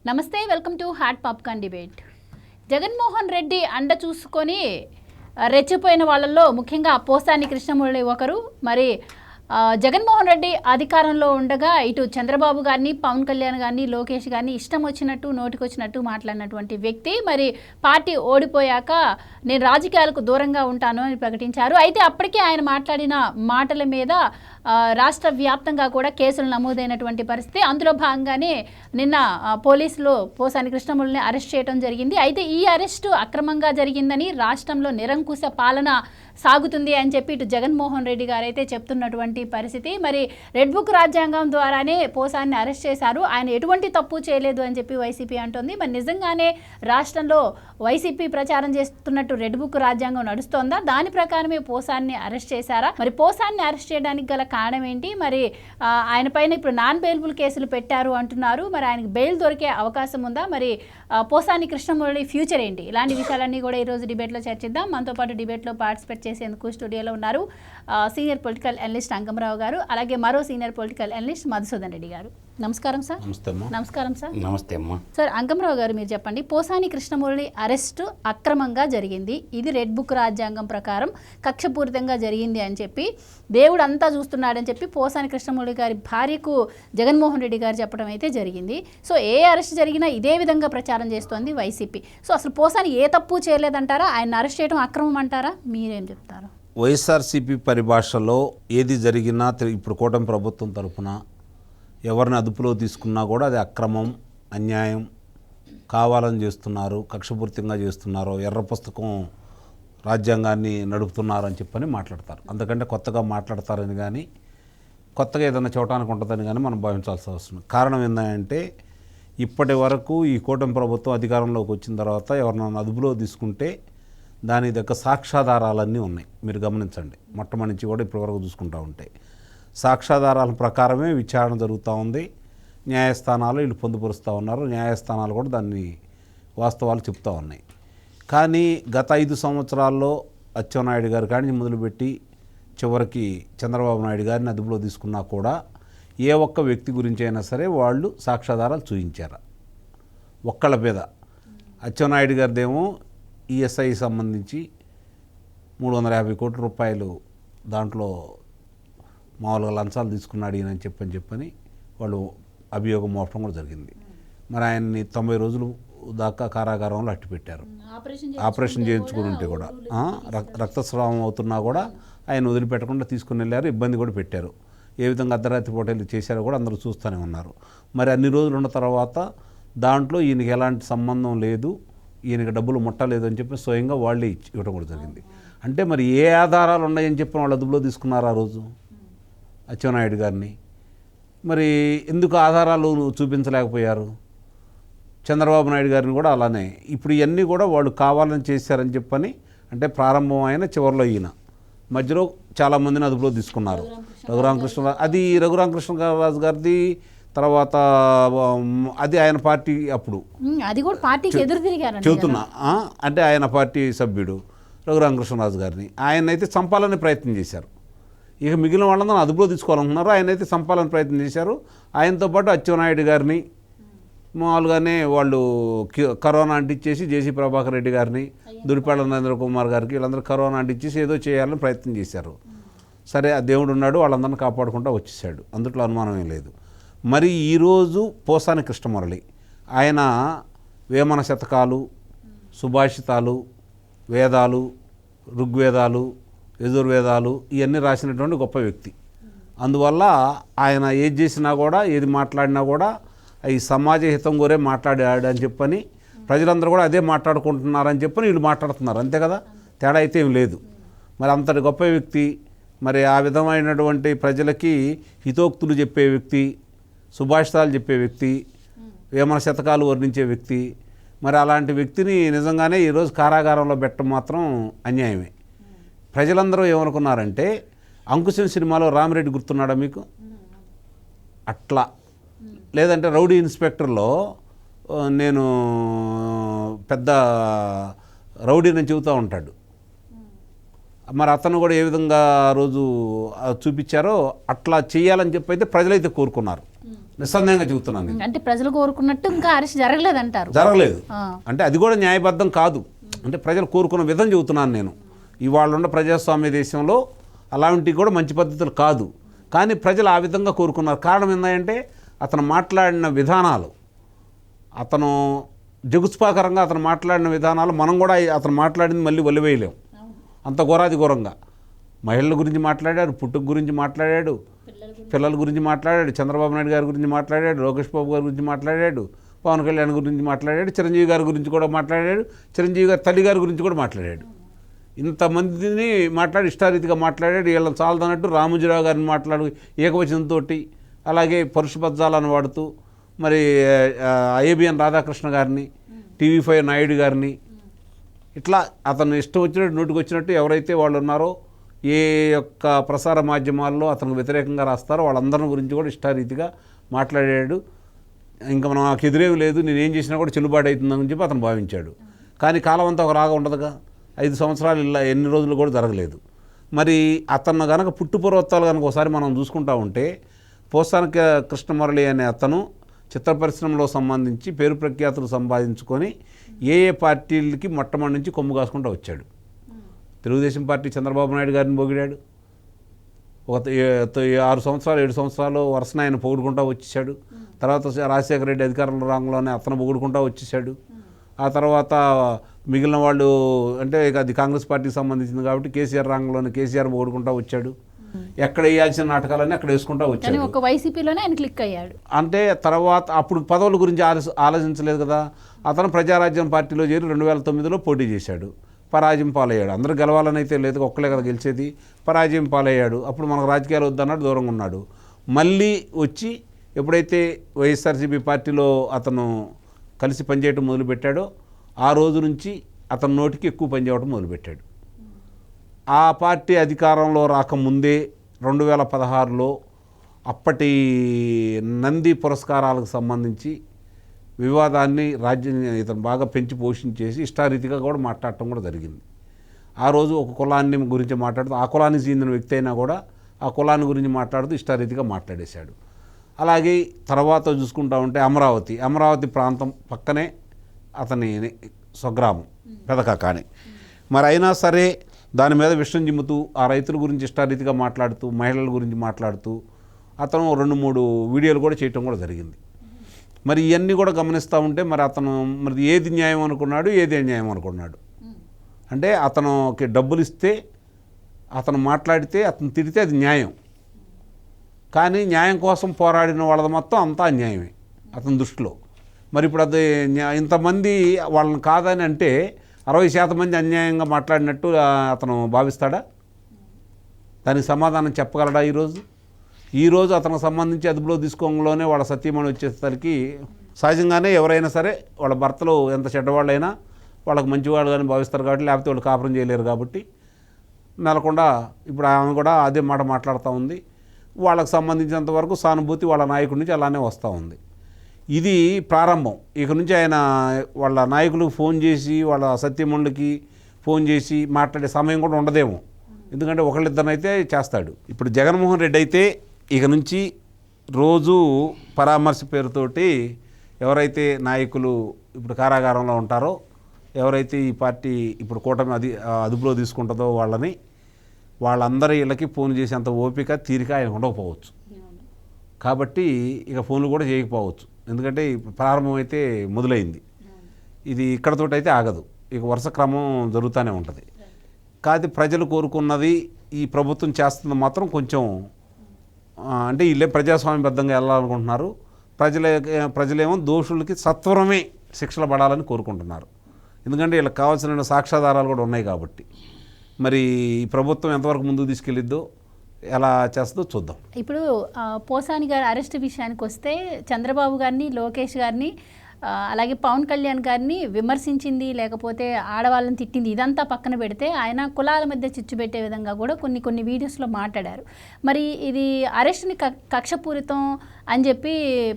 నమస్తే, welcome to hot popcorn debate. Jaganmohan Reddy అండ చూసుకొని రెచ్చిపోయిన వాళ్ళల్లో ముఖ్యంగా పోసాని కృష్ణమురళి ఒకరు. మరి జగన్మోహన్ రెడ్డి అధికారంలో ఉండగా ఇటు చంద్రబాబు గారిని, పవన్ కళ్యాణ్ గారిని, లోకేష్ గారిని ఇష్టం వచ్చినట్టు నోటికొచ్చినట్టు మాట్లాడినటువంటి వ్యక్తి మరి పార్టీ ఓడిపోయాక నేను రాజకీయాలకు దూరంగా ఉంటాను అని ప్రకటించారు. అయితే అప్పటికే ఆయన మాట్లాడిన మాటల మీద రాష్ట్ర వ్యాప్తంగా కూడా కేసులు నమోదైనటువంటి పరిస్థితి. అందులో భాగంగానే నిన్న పోలీసులు పోసాని కృష్ణమురళిని అరెస్ట్ చేయడం జరిగింది. అయితే ఈ అరెస్టు అక్రమంగా జరిగిందని, రాష్ట్రంలో నిరంకుశ పాలన సాగుతుంది అని చెప్పి ఇటు జగన్మోహన్ రెడ్డి గారు అయితే చెప్తున్నటువంటి పరిస్థితి. మరి రెడ్ బుక్ రాజ్యాంగం ద్వారానే పోసాన్ని అరెస్ట్ చేశారు, ఆయన ఎటువంటి తప్పు చేయలేదు అని చెప్పి వైసీపీ అంటుంది. మరి నిజంగానే రాష్ట్రంలో వైసీపీ ప్రచారం చేస్తున్నట్టు రెడ్ బుక్ రాజ్యాంగం నడుస్తోందా? దాని ప్రకారమే పోసాన్ని అరెస్ట్ చేశారా? మరి పోసాన్ని అరెస్ట్ చేయడానికి గల కారణం ఏంటి? మరి ఆయన పైన ఇప్పుడు నాన్ బెయిలబుల్ కేసులు పెట్టారు అంటున్నారు. మరి ఆయనకు బెయిల్ దొరికే అవకాశం ఉందా? మరి పోసాని కృష్ణమురళి ఫ్యూచర్ ఏంటి? ఇలాంటి విషయాలన్నీ కూడా ఈరోజు డిబేట్లో చర్చిద్దాం. మనతో పాటు డిబేట్లో పార్టిసిపేట్ చేసేందుకు స్టూడియోలో ఉన్నారు సీనియర్ పొలిటికల్ అనలిస్ట్ అంకమరావు గారు, అలాగే మరో senior political analyst Madhusudan Reddy గారు. నమస్కారం సార్. నమస్కారం సార్. నమస్తే అమ్మా. సార్, అంకమరావు గారు మీరు చెప్పండి, పోసాని కృష్ణమురళి అరెస్టు అక్రమంగా జరిగింది, ఇది రెడ్ బుక్ రాజ్యాంగం ప్రకారం కక్షపూరితంగా జరిగింది అని చెప్పి దేవుడు అంతా చూస్తున్నాడని చెప్పి పోసాని కృష్ణమురళి గారి భార్యకు జగన్మోహన్ రెడ్డి గారు చెప్పడం అయితే జరిగింది. సో ఏ అరెస్ట్ జరిగినా ఇదే విధంగా ప్రచారం చేస్తోంది వైసీపీ. సో అసలు పోసాని ఏ తప్పు చేయలేదంటారా? ఆయన అరెస్ట్ చేయడం అక్రమం అంటారా? మీరేం చెప్తారు? వైఎస్ఆర్సీపీ పరిభాషలో ఏది జరిగినా ఇప్పుడు కూటమి ప్రభుత్వం తరఫున ఎవరిని అదుపులో తీసుకున్నా కూడా అది అక్రమం, అన్యాయం, కావాలని చేస్తున్నారు, కక్షపూర్తిగా చేస్తున్నారు, ఎర్ర పుస్తకం రాజ్యాంగాన్ని నడుపుతున్నారని చెప్పని మాట్లాడతారు. అందుకంటే కొత్తగా మాట్లాడతారని కానీ, కొత్తగా ఏదైనా చూడటానికి ఉంటుందని కానీ మనం భావించాల్సి వస్తుంది. కారణం ఏంటంటే ఇప్పటి వరకు ఈ కూటమి ప్రభుత్వం అధికారంలోకి వచ్చిన తర్వాత ఎవరినైనా అదుపులో తీసుకుంటే దాని దగ్గర సాక్ష్యాధారాలన్నీ ఉన్నాయి. మీరు గమనించండి, మొట్టమొదటి నుంచి కూడా ఇప్పటివరకు చూసుకుంటూ ఉంటాయి. సాక్ష్యాధారాల ప్రకారమే విచారణ జరుగుతూ ఉంది. న్యాయస్థానాలు వీళ్ళు పొందుపరుస్తూ ఉన్నారు, న్యాయస్థానాలు కూడా దాన్ని వాస్తవాలు చెప్తూ ఉన్నాయి. కానీ గత 5 సంవత్సరాల్లో అచ్చెన్నాయుడు గారి కాడి నుంచి మొదలుపెట్టి చివరికి చంద్రబాబు నాయుడు గారిని అదుపులో తీసుకున్నా కూడా ఏ ఒక్క వ్యక్తి గురించి అయినా సరే వాళ్ళు సాక్ష్యాధారాలు చూపించారు. ఒక్కళ్ళ మీద అచ్చెన్నాయుడు గారిదేమో ఈఎస్ఐ సంబంధించి 350 కోట్ల రూపాయలు దాంట్లో మామూలుగా లంచాలు తీసుకున్నాడు ఈయనని చెప్పని వాళ్ళు అభియోగం మోపడం కూడా జరిగింది. మరి ఆయన్ని 90 రోజులు దాకా కారాగారంలో అట్టిపెట్టారు. ఆపరేషన్ చేయించుకుని ఉంటే కూడా రక్తస్రావం అవుతున్నా కూడా ఆయన వదిలిపెట్టకుండా తీసుకుని వెళ్ళారు, ఇబ్బంది కూడా పెట్టారు. ఏ విధంగా అర్ధరాత్రి పూటలు చేశారో కూడా అందరూ చూస్తూనే ఉన్నారు. మరి అన్ని రోజులు ఉన్న తర్వాత దాంట్లో ఈయనకి ఎలాంటి సంబంధం లేదు, ఈయనకి డబ్బులు ముట్టలేదు అని చెప్పి స్వయంగా వాళ్ళే ఇవ్వడం కూడా జరిగింది. అంటే మరి ఏ ఆధారాలు ఉన్నాయని చెప్పి వాళ్ళు అదుపులో తీసుకున్నారు ఆ రోజు అచ్చెన్నాయుడు గారిని? మరి ఎందుకు ఆధారాలు చూపించలేకపోయారు? చంద్రబాబు నాయుడు గారిని కూడా అలానే. ఇప్పుడు ఇవన్నీ కూడా వాళ్ళు కావాలని చేశారని చెప్పని, అంటే ప్రారంభం అయిన చివరిలో ఈయన మధ్యలో చాలామందిని అదుపులో తీసుకున్నారు. రఘురామకృష్ణరాజు గారిది తర్వాత అది ఆయన పార్టీ, అప్పుడు అది కూడా పార్టీకి ఎదురు తిరిగారు చెబుతున్నా. అంటే ఆయన పార్టీ సభ్యుడు రఘురామకృష్ణరాజు గారిని ఆయనైతే చంపాలని ప్రయత్నం చేశారు. ఇక మిగిలిన వాళ్ళందరూ అదుపులో తీసుకోవాలనుకున్నారు, ఆయనైతే చంపాలని ప్రయత్నం చేశారు. ఆయనతో పాటు అచ్చెన్నాయుడు గారిని మామూలుగానే వాళ్ళు కరోనా అంటించేసి జేసీ ప్రభాకర్ రెడ్డి గారిని, దురిపాళ్ల నరేంద్ర కుమార్ గారికి వీళ్ళందరూ కరోనా అంటించేసి ఏదో చేయాలని ప్రయత్నం చేశారు. సరే, ఆ దేవుడు ఉన్నాడు, వాళ్ళందరినీ కాపాడుకుంటూ వచ్చేసాడు, అందుట్లో అనుమానమే లేదు. మరి ఈరోజు పోసాని కృష్ణమురళి ఆయన వేమన శతకాలు, సుభాషితాలు, వేదాలు, ఋగ్వేదాలు, యజుర్వేదాలు ఇవన్నీ రాసినటువంటి గొప్ప వ్యక్తి. అందువల్ల ఆయన ఏది చేసినా కూడా, ఏది మాట్లాడినా కూడా ఈ సమాజ హితం కోరే మాట్లాడాడు అని చెప్పని ప్రజలందరూ కూడా అదే మాట్లాడుకుంటున్నారని చెప్పని వీళ్ళు మాట్లాడుతున్నారు, అంతే కదా, తేడా అయితే ఏం లేదు. మరి అంతటి గొప్ప వ్యక్తి, మరి ఆ విధమైనటువంటి ప్రజలకి హితోక్తులు చెప్పే వ్యక్తి, సుభాషితాలు చెప్పే వ్యక్తి, వేమన శతకాలు వర్ణించే వ్యక్తి, మరి అలాంటి వ్యక్తిని నిజంగానే ఈరోజు కారాగారంలో పెట్టడం మాత్రం అన్యాయమే. ప్రజలందరూ ఏమనుకున్నారంటే, అంకుశం సినిమాలో రామిరెడ్డి గుర్తున్నాడా మీకు? అట్లా, లేదంటే రౌడీ ఇన్స్పెక్టర్లో నేను పెద్ద రౌడీని చెబుతూ ఉంటాడు. మరి అతను కూడా ఏ విధంగా ఆ రోజు చూపించారో అట్లా చేయాలని చెప్పి అయితే ప్రజలైతే కోరుకున్నారు. నిస్సందేహంగా చెబుతున్నాను నేను. అంటే ప్రజలు కోరుకున్నట్టు ఇంకా అరెస్ట్ జరగలేదంటారు. జరగలేదు. ఆ. అంటే అది కూడా న్యాయబద్ధం కాదు. అంటే ప్రజలు కోరుకున్న విధం చెబుతున్నాను నేను. ఇవాళ ఉన్న ప్రజాస్వామ్య దేశంలో అలాంటివి కూడా మంచి పద్ధతులు కాదు. కానీ ప్రజలు ఆ విధంగా కోరుకున్నారు. కారణం ఏంటంటే అతను మాట్లాడిన విధానాలు, అతను జగుత్పాకరంగా అతను మాట్లాడిన విధానాలు మనం కూడా అతను మాట్లాడింది మళ్ళీ వదిలివేయలేం. అంత ఘోరాది ఘోరంగా మహిళల గురించి మాట్లాడాడు, పుట్టుక గురించి మాట్లాడాడు, పిల్లల గురించి మాట్లాడాడు, చంద్రబాబు నాయుడు గారి గురించి మాట్లాడాడు, లోకేష్ బాబు గారి గురించి మాట్లాడాడు, పవన్ కళ్యాణ్ గురించి మాట్లాడాడు, చిరంజీవి గారి గురించి కూడా మాట్లాడాడు, చిరంజీవి గారి తల్లి గారి గురించి కూడా మాట్లాడాడు. ఇంతమందిని మాట్లాడి ఇష్టారీతిగా మాట్లాడాడు. వీళ్ళని చాలదన్నట్టు రామోజీరావు గారిని మాట్లాడు ఏకవచనంతో, అలాగే పరుషపద్దాలను వాడుతూ మరి ఏబిఎన్ రాధాకృష్ణ గారిని, టీవీ5 నాయుడు గారిని, ఇట్లా అతను ఇష్టం వచ్చినట్టు నోటికి వచ్చినట్టు ఎవరైతే వాళ్ళు ఉన్నారో, ఏ యొక్క ప్రసార మాధ్యమాల్లో అతనికి వ్యతిరేకంగా రాస్తారో వాళ్ళందరి గురించి కూడా ఇష్టారీతిగా మాట్లాడాడు. ఇంకా మనం నాకు ఎదురేం లేదు, నేనేం చేసినా కూడా చెల్లుబాటు అవుతుందని చెప్పి అతను భావించాడు. కానీ కాలం అంతా ఒక రాగా ఉండదుగా. 5 సంవత్సరాలు ఇలా ఎన్ని రోజులు కూడా జరగలేదు. మరి అతను కనుక పుట్టుపూర్వత్వాలు కనుక ఒకసారి మనం చూసుకుంటా ఉంటే, పోసాని కృష్ణమురళి అనే అతను చిత్ర పరిశ్రమలో సంబంధించి పేరు ప్రఖ్యాతులు సంపాదించుకొని ఏ పార్టీలకి మొట్టమొదటి నుంచి కొమ్ము కాసుకుంటూ వచ్చాడు. తెలుగుదేశం పార్టీ చంద్రబాబు నాయుడు గారిని పొగిడాడు. ఒక 6 సంవత్సరాలు 7 సంవత్సరాలు వరుసన ఆయన పొగుడుకుంటూ వచ్చేసాడు. తర్వాత రాజశేఖర రెడ్డి అధికారంలో రాంగంలోనే అతను పొగుడుకుంటూ వచ్చేసాడు. ఆ తర్వాత మిగిలిన వాళ్ళు అంటే అది కాంగ్రెస్ పార్టీకి సంబంధించింది కాబట్టి కేసీఆర్ రంగంలోనే కేసీఆర్ పొగుడుకుంటూ వచ్చాడు. ఎక్కడ వేయాల్సిన నాటకాలన్నీ అక్కడ వేసుకుంటూ వచ్చాడు. ఒక వైసీపీలోనే ఆయన క్లిక్ అయ్యాడు. అంటే తర్వాత అప్పుడు పదవుల గురించి ఆలోచించలేదు కదా. అతను ప్రజారాజ్యం పార్టీలో చేరి 2009లో పోటీ చేశాడు. పరాజయం పాలయ్యాడు. అందరూ గెలవాలని అయితే లేదు, ఒక్కలే కదా గెలిచేది. పరాజయం పాలయ్యాడు. అప్పుడు మనకు రాజకీయాలు వద్దన్నాడు, దూరంగా ఉన్నాడు. మళ్ళీ వచ్చి ఎప్పుడైతే వైఎస్ఆర్సీపీ పార్టీలో అతను కలిసి పనిచేయటం మొదలుపెట్టాడో ఆ రోజు నుంచి అతని నోటికి ఎక్కువ పనిచేయడం మొదలుపెట్టాడు. ఆ పార్టీ అధికారంలో రాకముందే 2016లో అప్పటి నంది పురస్కారాలకు సంబంధించి వివాదాన్ని ఇతను బాగా పెంచి పోషించేసి ఇష్టారీతిగా కూడా మాట్లాడటం కూడా జరిగింది. ఆ రోజు ఒక కులాన్ని గురించి మాట్లాడుతూ, ఆ కులానికి చెందిన వ్యక్తి అయినా కూడా ఆ కులాన్ని గురించి మాట్లాడుతూ ఇష్టారీతిగా మాట్లాడేశాడు. అలాగే తర్వాత చూసుకుంటా ఉంటే అమరావతి ప్రాంతం పక్కనే అతని స్వగ్రామం పెదకాకాని. మరి అయినా సరే దాని మీద విషం జిమ్ముతూ ఆ రైతుల గురించి ఇష్టారీతిగా మాట్లాడుతూ, మహిళల గురించి మాట్లాడుతూ అతను 2-3 వీడియోలు కూడా చేయటం కూడా జరిగింది. మరి ఇవన్నీ కూడా గమనిస్తూ ఉంటే మరి అతను మరి ఏది న్యాయం అనుకున్నాడు, ఏది అన్యాయం అనుకున్నాడు. అంటే అతనుకి డబ్బులు ఇస్తే, అతను మాట్లాడితే, అతను తిడితే అది న్యాయం. కానీ న్యాయం కోసం పోరాడిన వాళ్ళది మొత్తం అంతా అన్యాయమే అతని దృష్టిలో. మరి ఇప్పుడు అది ఇంతమంది వాళ్ళని కాదని అంటే 60% మంది అన్యాయంగా మాట్లాడినట్టు అతను భావిస్తాడా? దానికి సమాధానం చెప్పగలడా? ఈరోజు అతనికి సంబంధించి అదుపులో తీసుకోవడంలోనే వాళ్ళ సత్యమణి వచ్చేసరికి సహజంగానే ఎవరైనా సరే వాళ్ళ భర్తలు ఎంత చెడ్డవాళ్ళైనా వాళ్ళకి మంచివాళ్ళు కానీ భావిస్తారు కాబట్టి, లేకపోతే వాళ్ళు కాపురం చేయలేరు కాబట్టి నెలకొండ ఇప్పుడు ఆమె కూడా అదే మాట మాట్లాడుతూ ఉంది. వాళ్ళకి సంబంధించినంత వరకు సానుభూతి వాళ్ళ నాయకుడి నుంచి అలానే వస్తూ ఉంది. ఇది ప్రారంభం. ఇక నుంచి ఆయన వాళ్ళ నాయకులకు ఫోన్ చేసి, వాళ్ళ సత్యమణులకి ఫోన్ చేసి మాట్లాడే సమయం కూడా ఉండదేమో. ఎందుకంటే ఒకళ్ళిద్దరినైతే చేస్తాడు. ఇప్పుడు జగన్మోహన్ రెడ్డి అయితే ఇక నుంచి రోజు పరామర్శ పేరుతోటి ఎవరైతే నాయకులు ఇప్పుడు కారాగారంలో ఉంటారో, ఎవరైతే ఈ పార్టీ ఇప్పుడు కూటమి అదుపులో తీసుకుంటుందో వాళ్ళందరి ఇళ్ళకి ఫోన్ చేసేంత ఓపిక తీరిక ఆయన ఉండకపోవచ్చు. కాబట్టి ఇక ఫోన్లు కూడా చేయకపోవచ్చు. ఎందుకంటే ప్రారంభమైతే మొదలైంది. ఇది ఇక్కడతోటి అయితే ఆగదు, ఇక వరుస క్రమం జరుగుతూనే ఉంటుంది. కాదు ప్రజలు కోరుకున్నది ఈ ప్రభుత్వం చేస్తుంది మాత్రం కొంచెం అంటే వీళ్ళే ప్రజాస్వామ్యబద్ధంగా వెళ్ళాలనుకుంటున్నారు. ప్రజలేమో దోషులకి సత్వరమే శిక్షలు పడాలని కోరుకుంటున్నారు. ఎందుకంటే వీళ్ళకి కావాల్సిన సాక్ష్యాధారాలు కూడా ఉన్నాయి కాబట్టి. మరి ఈ ప్రభుత్వం ఎంతవరకు ముందుకు తీసుకెళ్ళిద్దో, ఎలా చేస్తుందో చూద్దాం. ఇప్పుడు పోసాని గారి అరెస్ట్ విషయానికి వస్తే చంద్రబాబు గారిని, లోకేష్ గారిని, అలాగే పవన్ కళ్యాణ్ గారిని విమర్శించింది, లేకపోతే ఆడవాళ్ళని తిట్టింది, ఇదంతా పక్కన పెడితే ఆయన కులాల మధ్య చిచ్చు పెట్టే విధంగా కూడా కొన్ని వీడియోస్లో మాట్లాడారు. మరి ఇది అరెస్ట్ని కక్షపూరితం అని చెప్పి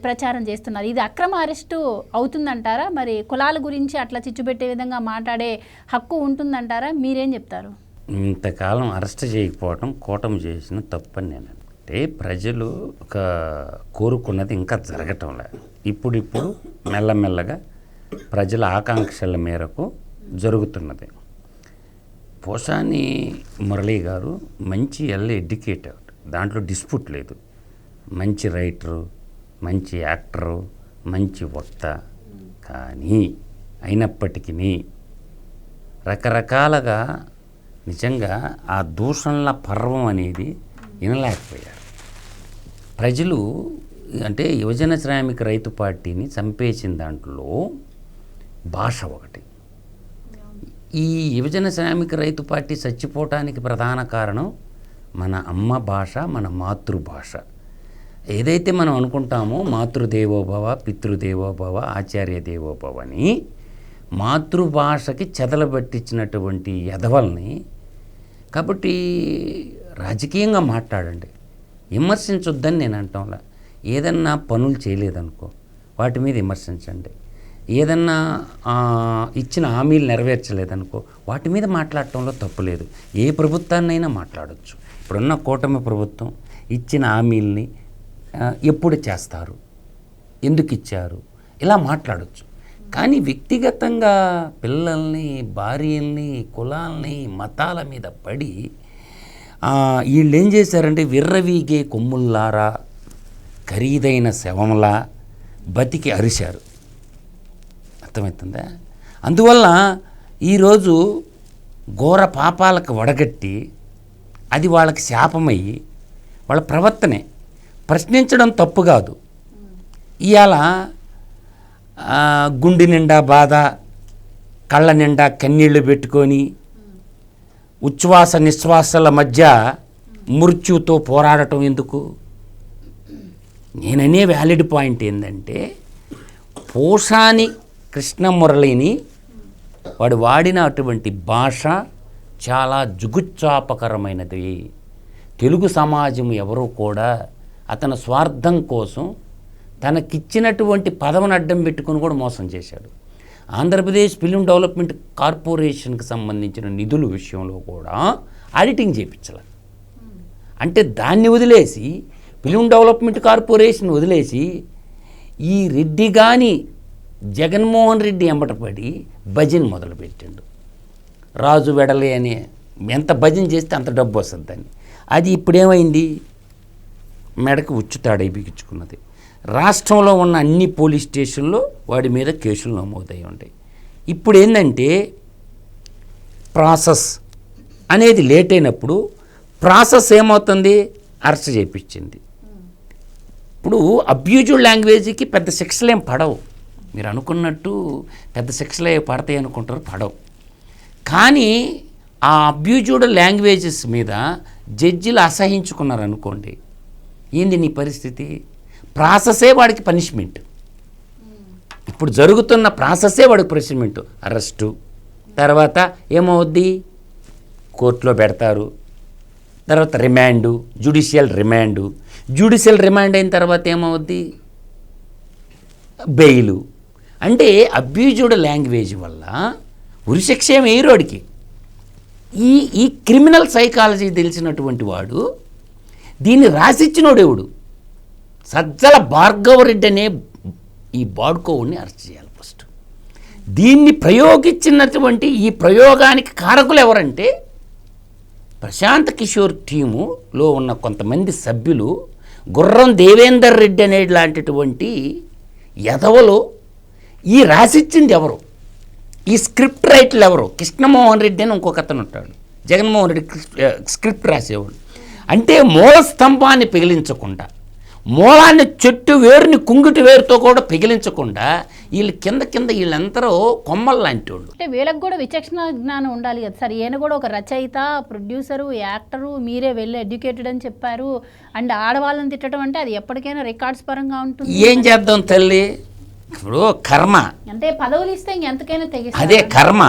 ప్రచారం చేస్తున్నారు. ఇది అక్రమ అరెస్టు అవుతుందంటారా? మరి కులాల గురించి అట్లా చిచ్చు పెట్టే విధంగా మాట్లాడే హక్కు ఉంటుందంటారా? మీరేం చెప్తారు? ఇంతకాలం అరెస్ట్ చేయకపోవటం కూటమి చేసిన తప్పని నేను. అంటే ప్రజలు ఒక కోరుకున్నది ఇంకా జరగటంలే. ఇప్పుడు మెల్లమెల్లగా ప్రజల ఆకాంక్షల మేరకు జరుగుతున్నది. పోసాని మురళీ గారు మంచి ఎడ్యుకేటెడ్, దాంట్లో డిస్ప్యూట్ లేదు. మంచి రైటరు, మంచి యాక్టరు, మంచి వక్త. కానీ అయినప్పటికీ రకరకాలుగా నిజంగా ఆ దూషణల పర్వం అనేది వినలేకపోయారు ప్రజలు. అంటే యువజన శ్రామిక రైతు పార్టీని చంపేసిన దాంట్లో భాష ఒకటి. ఈ యువజన శ్రామిక రైతు పార్టీ చచ్చిపోవటానికి ప్రధాన కారణం మన అమ్మ భాష, మన మాతృభాష. ఏదైతే మనం అనుకుంటామో మాతృదేవోభవ, పితృదేవోభవ, ఆచార్య దేవోభవ అని, మాతృభాషకి చెదలబట్టించినటువంటి ఎదవల్ని. కాబట్టి రాజకీయంగా మాట్లాడండి, విమర్శించొద్దని నేను అంటాంలా. ఏదన్నా పనులు చేయలేదనుకో వాటి మీద విమర్శించండి. ఏదన్నా ఇచ్చిన హామీలు నెరవేర్చలేదనుకో వాటి మీద మాట్లాడటంలో తప్పు లేదు. ఏ ప్రభుత్వాన్నైనా మాట్లాడవచ్చు. ఇప్పుడున్న కూటమి ప్రభుత్వం ఇచ్చిన హామీల్ని ఎప్పుడు చేస్తారు, ఎందుకు ఇచ్చారు, ఇలా మాట్లాడవచ్చు. కానీ వ్యక్తిగతంగా పిల్లల్ని, భార్యల్ని, కులాల్ని, మతాల మీద పడి వీళ్ళు ఏం చేశారంటే విర్రవీగే కొమ్ముల్లారా, ఖరీదైన శవంలా బతికి అరిశారు. అర్థమవుతుందా? అందువల్ల ఈరోజు ఘోర పాపాలకు వడగట్టి అది వాళ్ళకి శాపమయ్యి వాళ్ళ ప్రవర్తనే ప్రశ్నించడం తప్పు కాదు. ఇవాళ గుండె నిండా బాధ, కళ్ళ నిండా కన్నీళ్లు పెట్టుకొని ఉచ్ఛ్వాస నిశ్వాసాల మధ్య మృత్యుతో పోరాడటం ఎందుకు? నేననే వ్యాలిడ్ పాయింట్ ఏంటంటే, పోసాని కృష్ణమురళిని వాడు వాడిన అటువంటి భాష చాలా జుగుచ్చాపకరమైనది. తెలుగు సమాజం ఎవరూ కూడా అతని స్వార్థం కోసం తనకిచ్చినటువంటి పదవిని అడ్డం పెట్టుకుని కూడా మోసం చేశాడు. ఆంధ్రప్రదేశ్ ఫిలిం డెవలప్మెంట్ కార్పొరేషన్కి సంబంధించిన నిధుల విషయంలో కూడా ఆడిటింగ్ చేయించాలి. అంటే దాన్ని వదిలేసి, ఫిలిం డెవలప్మెంట్ కార్పొరేషన్ వదిలేసి ఈ రెడ్డి కానీ జగన్మోహన్ రెడ్డి ఎంబటపడి భజన్ మొదలుపెట్టిండు. రాజు వెడలే అనే ఎంత భజన చేస్తే అంత డబ్బు వస్తుందని. అది ఇప్పుడేమైంది? మెడకు ఉచ్చుతాడై బిగించుకున్నది. రాష్ట్రంలో ఉన్న అన్ని పోలీస్ స్టేషన్లో వాడి మీద కేసులు నమోదై ఉంటాయి. ఇప్పుడు ఏంటంటే ప్రాసెస్ అనేది లేట్ అయినప్పుడు ప్రాసెస్ ఏమవుతుంది? అరెస్ట్ చేయించింది. ఇప్పుడు అబ్యూజ్డ్ లాంగ్వేజ్కి పెద్ద శిక్షలు ఏం పడవు. మీరు అనుకున్నట్టు పెద్ద శిక్షలే పడతాయి అనుకుంటారు, పడవు. కానీ ఆ అబ్యూజ్డ్ లాంగ్వేజెస్ మీద జడ్జిలు అసహించుకున్నారు అనుకోండి, ఏంది నీ పరిస్థితి? ప్రాసెసే వాడికి పనిష్మెంట్. ఇప్పుడు జరుగుతున్న ప్రాసెసే వాడికి పనిష్మెంట్. అరెస్టు తర్వాత ఏమవుద్ది? కోర్టులో పెడతారు. తర్వాత remand, judicial remand. Judicial remand అయిన తర్వాత ఏమవుద్ది? బెయిలు. అంటే అబ్యూజ్డ్ లాంగ్వేజ్ వల్ల ఉరిశిక్ష ఏమి వేయరోడికి. ఈ క్రిమినల్ సైకాలజీ తెలిసినటువంటి వాడు దీన్ని రాసిచ్చినోడెవడు? సజ్జల భార్గవరెడ్డి అనే ఈ బాడ్కోవుడిని అరెస్ట్ చేయాలి ఫస్ట్. దీన్ని ప్రయోగించినటువంటి ఈ ప్రయోగానికి కారకులు ఎవరంటే ప్రశాంత్ కిషోర్ టీములో ఉన్న కొంతమంది సభ్యులు, గుర్రం దేవేందర్ రెడ్డి అనే లాంటిటువంటి ఎదవలు. ఈ రాసిచ్చింది ఎవరు? ఈ స్క్రిప్ట్ రైటర్లు ఎవరు? కృష్ణమోహన్ రెడ్డి అని ఇంకొక అతను ఉంటాడు. జగన్మోహన్ రెడ్డి స్క్రిప్ట్ రాసేవాడు. అంటే మూల స్తంభాన్ని పిగిలించకుండా, మూలాన్ని చెట్టు వేరుని కుంగిటి వేరుతో కూడా పిగిలించకుండా వీళ్ళు కింద వీళ్ళందరూ కొమ్మలు లాంటి వాళ్ళు. అంటే వీళ్ళకి కూడా విచక్షణ జ్ఞానం ఉండాలి కదా సార్. ఈయన కూడా ఒక రచయిత, ప్రొడ్యూసరు, యాక్టరు, మీరే వెళ్ళి ఎడ్యుకేటెడ్ అని చెప్పారు. అండ్ ఆడవాళ్ళని తిట్టడం అంటే అది ఎప్పటికైనా రికార్డ్స్ పరంగా ఉంటుంది. ఏం చేద్దాం తల్లి? ఇప్పుడు కర్మ అంటే పదవులు ఇస్తే ఇంకెంతకైనా తెగి అదే కర్మ.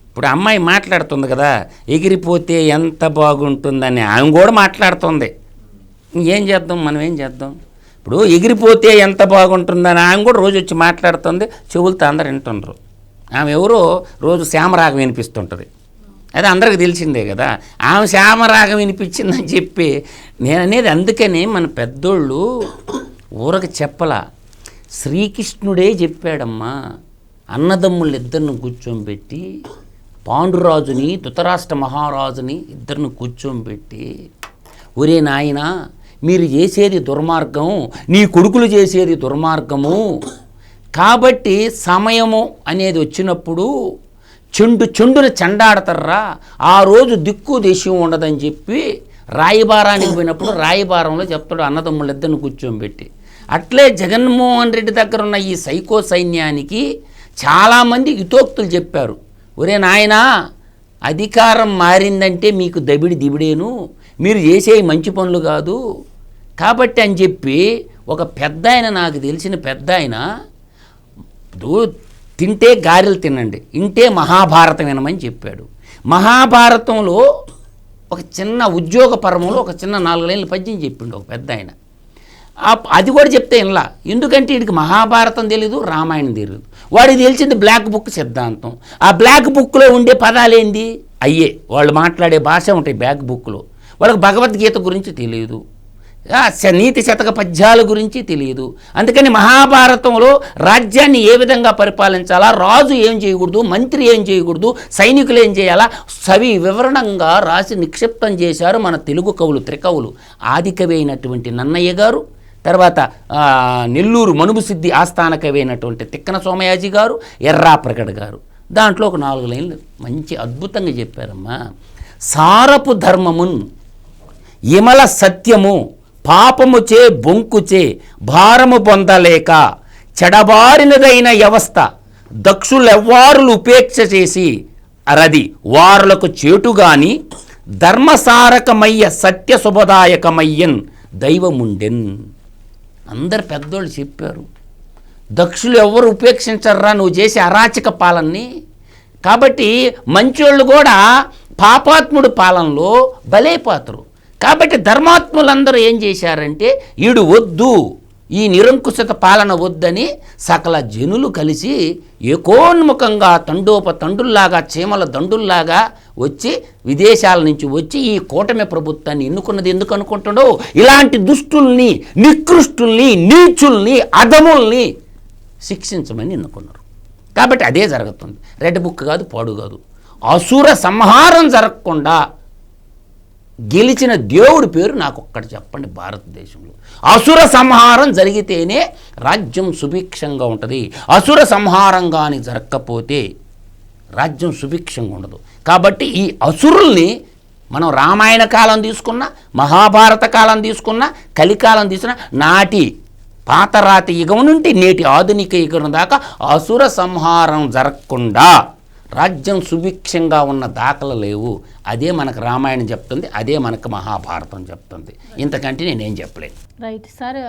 ఇప్పుడు అమ్మాయి మాట్లాడుతుంది కదా, ఎగిరిపోతే ఎంత బాగుంటుందని ఆమె కూడా మాట్లాడుతుంది. ఏం చేద్దాం, మనం ఏం చేద్దాం? ఇప్పుడు ఎగిరిపోతే ఎంత బాగుంటుందని ఆమె కూడా రోజు వచ్చి మాట్లాడుతుంది, చెవులతో అందరు వింటుండ్రు. ఆమె ఎవరో రోజు శ్యామరాగం వినిపిస్తుంటుంది. అది అందరికి తెలిసిందే కదా. ఆమె శ్యామరాగం వినిపించిందని చెప్పి నేను అనేది. అందుకని మన పెద్దోళ్ళు ఊరకు చెప్పలా, శ్రీకృష్ణుడే చెప్పాడమ్మా. అన్నదమ్ముళ్ళు ఇద్దరిని కూర్చోబెట్టి, పాండురాజుని ధృతరాష్ట్ర మహారాజుని ఇద్దరిని కూర్చోబెట్టి, ఒరే నాయనా మీరు చేసేది దుర్మార్గం, నీ కొడుకులు చేసేది దుర్మార్గము, కాబట్టి సమయము అనేది వచ్చినప్పుడు చెండున చెండాడతారా, ఆ రోజు దిక్కు దేశం ఉండదని చెప్పి రాయబారానికి పోయినప్పుడు రాయబారంలో చెప్తాడు అన్నదమ్ముళ్ళిద్దరిని కూర్చోబెట్టి. అట్లే జగన్మోహన్ రెడ్డి దగ్గర ఉన్న ఈ సైకో సైన్యానికి చాలామంది హితోక్తులు చెప్పారు. ఒరే నాయనా అధికారం మారిందంటే మీకు దిబిడేను, మీరు చేసే మంచి పనులు కాదు, కాబట్టి అని చెప్పి ఒక పెద్ద ఆయన, నాకు తెలిసిన పెద్ద ఆయన, తింటే గారెలు తినండి, ఇంటే మహాభారతం వినమని చెప్పాడు. మహాభారతంలో ఒక చిన్న ఉద్యోగ పరమంలో ఒక చిన్న 4 లైన్ల పద్యం చెప్పిండు ఒక పెద్ద ఆయన. అది కూడా చెప్తే ఇలా, ఎందుకంటే వీడికి మహాభారతం తెలీదు, రామాయణం తెలియదు. వాడికి తెలిసింది బ్లాక్ బుక్ సిద్ధాంతం. ఆ బ్లాక్ బుక్లో ఉండే పదాలు ఏంది, అయ్యే వాళ్ళు మాట్లాడే భాష ఉంటాయి బ్లాక్ బుక్లో. వాళ్ళకి భగవద్గీత గురించి తెలియదు, నీతి శతక పద్యాల గురించి తెలియదు. అందుకని మహాభారతంలో రాజ్యాన్ని ఏ విధంగా పరిపాలించాలా, రాజు ఏం చేయకూడదు, మంత్రి ఏం చేయకూడదు, సైనికులు ఏం చేయాలా సవి వివరణంగా రాసి నిక్షిప్తం చేశారు మన తెలుగు కవులు, త్రికవులు. ఆదికవి అయినటువంటి నన్నయ్య గారు, తర్వాత నెల్లూరు మనుబు సిద్ధి ఆస్థాన కవి అయినటువంటి తిక్కన సోమయాజి గారు, ఎర్రాప్రగడ గారు. దాంట్లో ఒక 4 లైన్లు మంచి అద్భుతంగా చెప్పారమ్మా. సారపు ధర్మమున్ ఇమల సత్యము పాపముచే బొంకుచే భారము పొందలేక చెడబారినదైన వ్యవస్థ దక్షులెవ్వారులు ఉపేక్ష చేసి అరది వారులకు చేటుగాని ధర్మసారకమయ్య సత్య శుభదాయకమయ్యన్ దైవముండెన్. అందరు పెద్దోళ్ళు చెప్పారు, దక్షులు ఎవరు ఉపేక్షించర్రా నువ్వు చేసే అరాచక పాలనని. కాబట్టి మంచోళ్ళు కూడా పాపాత్ముడు పాలనలో బలైపోతారు. కాబట్టి ధర్మాత్ములందరూ ఏం చేశారంటే ఈడు వద్దు, ఈ నిరంకుశత పాలన వద్దని సకల జనులు కలిసి ఏకోన్ముఖంగా తండోపతండుల్లాగా చీమల దండుల్లాగా వచ్చి విదేశాల నుంచి వచ్చి ఈ కూటమి ప్రభుత్వాన్ని ఎన్నుకున్నది ఎందుకు అనుకుంటున్నావు? ఇలాంటి దుష్టుల్ని, నికృష్టుల్ని, నీచుల్ని, అధముల్ని శిక్షించమని ఎన్నుకున్నారు. కాబట్టి అదే జరుగుతుంది. రెడ్ బుక్ కాదు, పాడు కాదు. అసుర సంహారం జరగకుండా గెలిచిన దేవుడి పేరు నాకు ఒక్కటి చెప్పండి భారతదేశంలో. అసుర సంహారం జరిగితేనే రాజ్యం సుభిక్షంగా ఉంటుంది. అసుర సంహారం కానీ జరగకపోతే రాజ్యం సుభిక్షంగా ఉండదు. కాబట్టి ఈ అసురుల్ని మనం రామాయణ కాలం తీసుకున్నా, మహాభారత కాలం తీసుకున్నా, కలికాలం తీసుకున్నా, నాటి పాతరాతి యుగం నుండి నేటి ఆధునిక యుగం దాకా అసుర సంహారం జరగకుండా రాజ్యం సుభిక్షంగా ఉన్న దాఖలు లేవు. అదే మనకు రామాయణం చెప్తుంది, అదే మనకు మహాభారతం చెప్తుంది. ఇంతకంటే నేనేం చెప్పలేను. Right sir.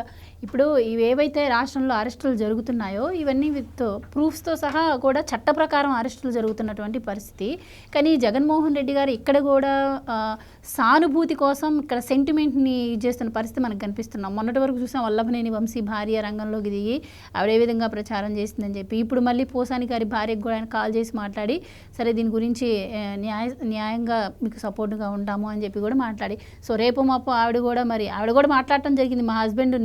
ఇప్పుడు ఇవేవైతే రాష్ట్రంలో అరెస్టులు జరుగుతున్నాయో ఇవన్నీ విత్ ప్రూఫ్స్తో సహా కూడా చట్ట ప్రకారం అరెస్టులు జరుగుతున్నటువంటి పరిస్థితి. కానీ జగన్మోహన్ రెడ్డి గారు ఇక్కడ కూడా సానుభూతి కోసం ఇక్కడ సెంటిమెంట్ని చేస్తున్న పరిస్థితి మనకు కనిపిస్తున్నాం. మొన్నటి వరకు చూసాం వల్లభనేని వంశీ భార్య రంగంలోకి దిగి ఆవిడ ఏ విధంగా ప్రచారం చేసిందని చెప్పి, ఇప్పుడు మళ్ళీ పోసాని గారి భార్యకు కూడా ఆయన కాల్ చేసి మాట్లాడి సరే దీని గురించి న్యాయంగా మీకు సపోర్ట్గా ఉంటాము అని చెప్పి కూడా మాట్లాడి, సో రేపు మాపు ఆవిడ కూడా మాట్లాడటం జరిగింది. మా హస్బెండ్